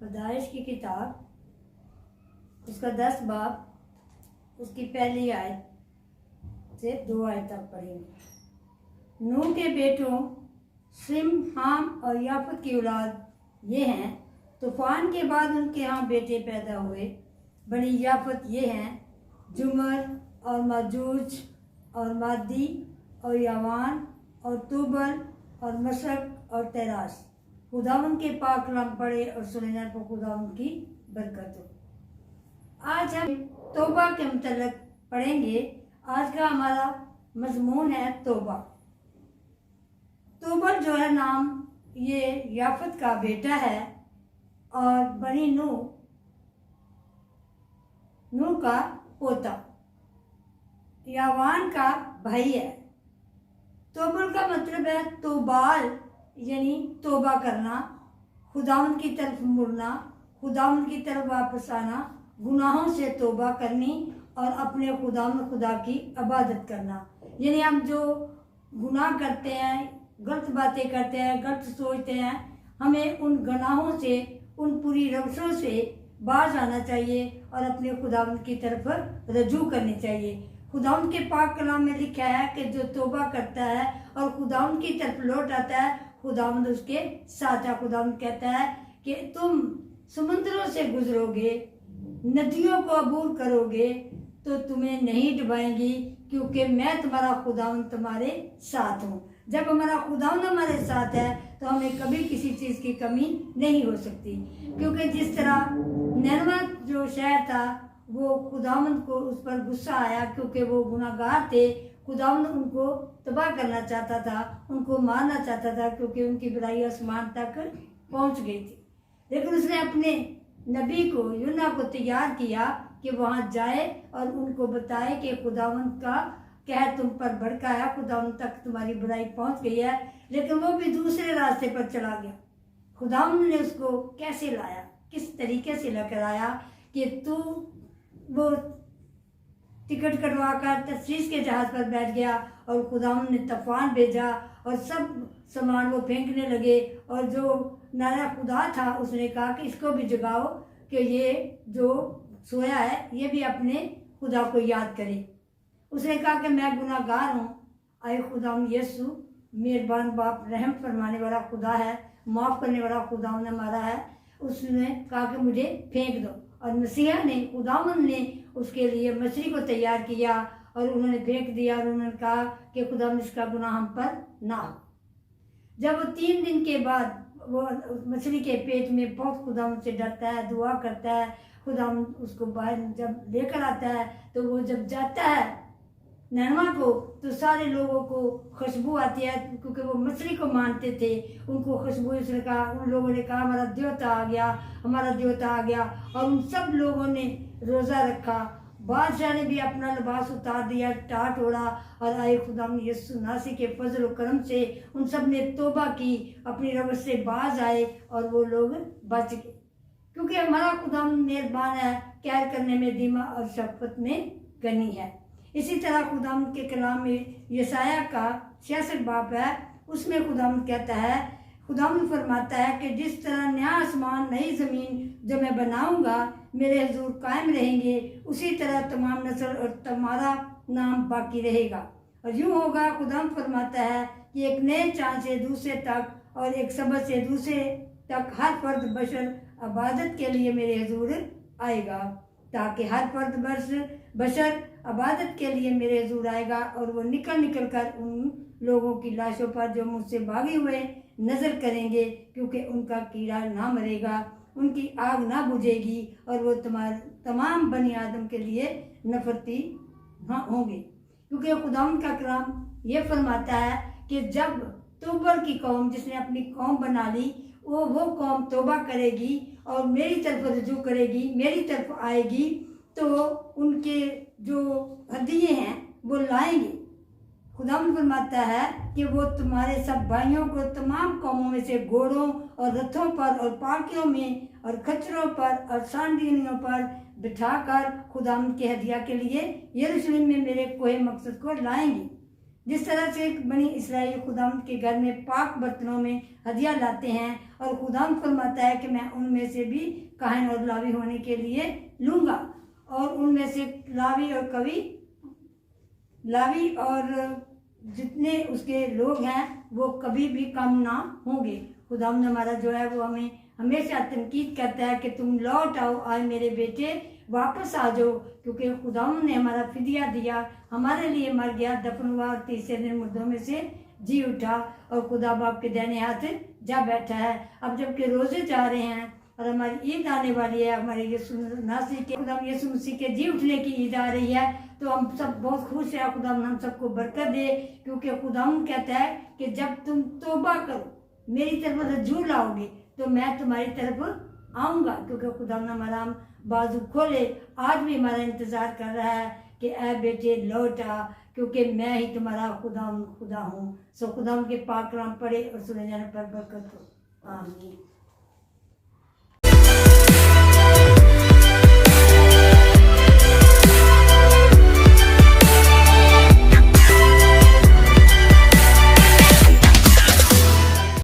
पैदाइश की किताब उसका 10 बाब उसकी पहली आयत से 2 आयत तक पढ़ेंगे। नूह के बेटों सिम, हाम और याफत की औलाद ये हैं। तूफान के बाद उनके यहाँ बेटे पैदा हुए। बनी याफत ये हैं, जुमर और माजूज और मादी और यावान और तुबल और मशक और तेरास। खुदावन के पाक कलाम पढ़े और सुनने को खुदावन की बरकत हो। आज हम तौबा के मुतल्लिक़ पढ़ेंगे। आज का हमारा मजमून है तौबा। तुबल जो है नाम ये याफत का बेटा है और बनी नूह का पोता, यावान का भाई है। तौबल का मतलब है तोबाल, यानी तौबा करना, खुदावंद की तरफ मुड़ना, खुदावंद की तरफ वापस आना, गुनाहों से तौबा करनी और अपने खुदा की इबादत करना। यानी हम जो गुनाह करते हैं, गलत बातें करते हैं, गलत सोचते हैं, हमें उन गुनाहों से, उन पूरी रवशों से बाज आना चाहिए और अपने खुदावंद की तरफ रजू करनी चाहिए। खुदावंद के पाक कलाम में लिखा है कि जो तौबा करता है और खुदावंद की तरफ लौट आता है, खुदावंद उसके साथ है। खुदावंद कहता है कि तुम समुद्रों से गुजरोगे, नदियों को अबूर करोगे तो तुम्हें नहीं डुबाएंगी, क्योंकि मैं तुम्हारा खुदावंद तुम्हारे साथ हूँ। जब हमारा खुदावंद हमारे साथ है तो हमें कभी किसी चीज़ की कमी नहीं हो सकती। क्योंकि जिस तरह निनवा जो शहर था वो खुदावंद को उस पर गुस्सा आया, क्योंकि वो गुनाहगार थे। खुदावंद उनको तबाह करना चाहता था, उनको मारना चाहता था, क्योंकि उनकी बुराई आसमान तक पहुंच गई थी। लेकिन उसने अपने नबी को, यूना को तैयार किया कि वहां जाए और उनको बताए कि खुदावंद का कहर तुम पर भड़का है, खुदावंद तक तुम्हारी बुराई पहुंच गई है। लेकिन वो भी दूसरे रास्ते पर चला गया। खुदावंद ने उसको कैसे लाया, किस तरीके से लेकर आया कि तू वो टिकट कटवा कर तफरीश के जहाज पर बैठ गया और खुदावंद ने तूफान भेजा और सब सामान वो फेंकने लगे। और जो नारा खुदा था उसने कहा कि इसको भी जगाओ कि ये जो सोया है ये भी अपने खुदा को याद करे। उसने कहा कि मैं गुनाहगार हूँ, आए खुदावंद यीशु मेहरबान बाप, रहम फरमाने वाला खुदा है, माफ़ करने वाला खुदावंद हमारा है। उसने कहा कि मुझे फेंक दो और मसीहा ने, खुदावंद ने उसके लिए मछली को तैयार किया और उन्होंने फेंक दिया और उन्होंने कहा कि खुदावंद इसका गुनाह हम पर ना हो। जब वो 3 दिन के बाद वो मछली के पेट में बहुत खुदावंद से डरता है, दुआ करता है, खुदावंद उसको बाहर जब लेकर आता है तो वो जब जाता है नैनवा को तो सारे लोगों को खुशबू आती है, क्योंकि वो मछली को मानते थे। उनको खुशबू, इसने कहा, उन लोगों ने कहा हमारा देवता आ गया, हमारा देवता आ गया। और उन सब लोगों ने रोज़ा रखा। बादशाह ने भी अपना लिबास उतार दिया, टाट ओढ़ा और आए खुदावंद यीशु नासी के फजल व करम से उन सब ने तौबा की, अपनी रवश से बाज आए और वो लोग बच गए। क्योंकि हमारा खुदावंद मेहरबान है, कहर करने में धीमा और शफ़क़त में गनी है। इसी तरह खुदावंद के कलाम में यशाया का 66 बाब है, उसमें खुदावंद कहता है, खुदावंद फरमाता है कि जिस तरह नया आसमान, नई ज़मीन जो मैं बनाऊंगा मेरे हुजूर कायम रहेंगे, उसी तरह तमाम नस्ल और तुम्हारा नाम बाकी रहेगा। और यूँ होगा, खुदावंद फरमाता है कि एक नए चाँद से दूसरे तक और एक सबत से दूसरे तक हर फर्द बशर इबादत के लिए मेरे हुजूर आएगा, ताकि हर फर्द बशर इबादत के लिए मेरे हुजूर आएगा और वो निकल कर उन लोगों की लाशों पर जो मुझसे भागे हुए नज़र करेंगे, क्योंकि उनका कीड़ा ना मरेगा, उनकी आग ना बुझेगी और वो तमाम बनी आदम के लिए नफरती होंगे। क्योंकि खुदावंद का कलाम ये फरमाता है कि जब तुबल की कौम, जिसने अपनी कौम बना ली, वो कौम तौबा करेगी और मेरी तरफ रुजू करेगी, मेरी तरफ आएगी, तो उनके जो हदिये हैं वो लाएंगे। खुदावंद फरमाता है कि वो तुम्हारे सब भाइयों को तमाम कौमों में से घोड़ों और रथों पर और पालकियों में और खच्चरों पर और सांडियों पर बिठाकर खुदावंद के हदिया के लिए यरूशलेम में मेरे कोहे मकसद को लाएंगे। जिस तरह से बनी इसराइल खुदावंद के घर में पाक बर्तनों में हदिया लाते हैं और खुदावंद फरमाता है कि मैं उनमें से भी काहन और लावी होने के लिए लूँगा, और उनमें से लावी और जितने उसके लोग हैं वो कभी भी कम ना होंगे। खुदावंद हमारा जो है वो हमें हमेशा तनकीद करता है कि तुम लौट आओ, आज मेरे बेटे वापस आ जाओ, क्योंकि खुदावंद ने हमारा फिदिया दिया, हमारे लिए मर गया, दफन हुआ और तीसरे दिन मुर्दों में से जी उठा और खुदा बाप के दाहिने हाथ जा बैठा है। अब जबकि रोजे जा रहे हैं और हमारी ईद आने वाली है, हमारे यीशु मसीह के जी उठने की ईद आ रही है, तो हम सब बहुत खुश है। खुदावंद हम सबको बरकत दे, क्योंकि खुदावंद कहता है कि जब तुम तौबा करो, मेरी तरफ रजू लाओगे, तो मैं तुम्हारी तरफ आऊँगा, क्योंकि खुदावंद हमारा बाजू खोले आज भी हमारा इंतज़ार कर रहा है कि ऐ बेटे लौट आ, क्योंकि मैं ही तुम्हारा खुदा हूँ। सो खुदा के पाक कलाम पढ़े और सुने जाने पर बरकत हो। आमीन।